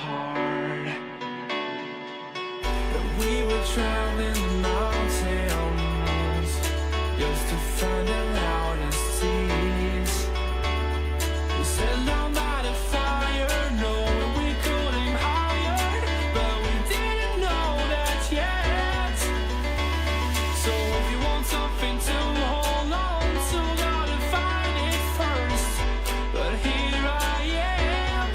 hard. But we were traveling the mountains just to find the loudest seas. We sat down by the fire, knowing we could aim higher, but we didn't know that yet. So if you want something to hold on to, gotta find it first. But here I am,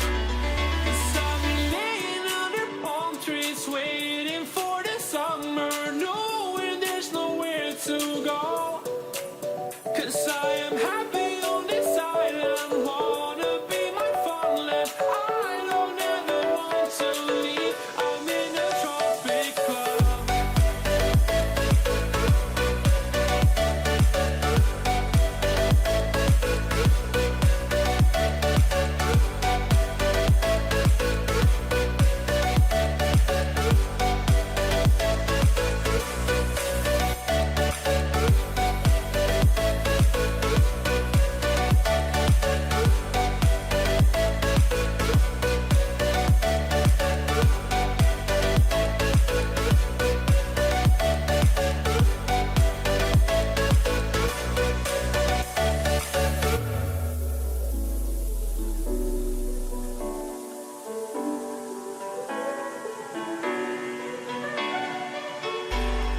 'cause I've been laying under palm trees, waiting for the summer, knowing there's nowhere to go. 'Cause I am happy on this island, wanna be my farmland. I don't ever want to leave, I'm in a tropic club.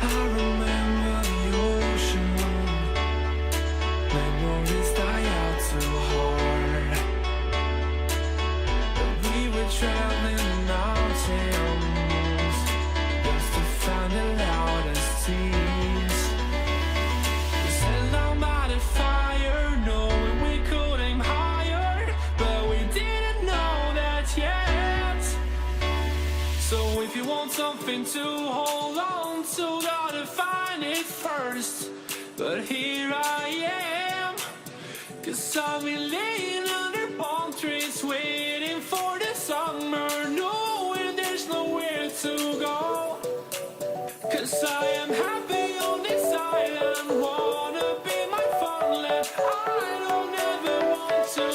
I remember the ocean, memories die out too hard. But we were traveling the mountains just to find the loudest seas. We sat down by the fire, knowing we could aim higher, but we didn't know that yet. So if you want something to hold on to, gotta find it first. But here I am, 'cause I've been laying under palm trees, waiting for the summer, knowing there's nowhere to go. 'Cause I am happy on this island, wanna be my farmland. I don't ever want to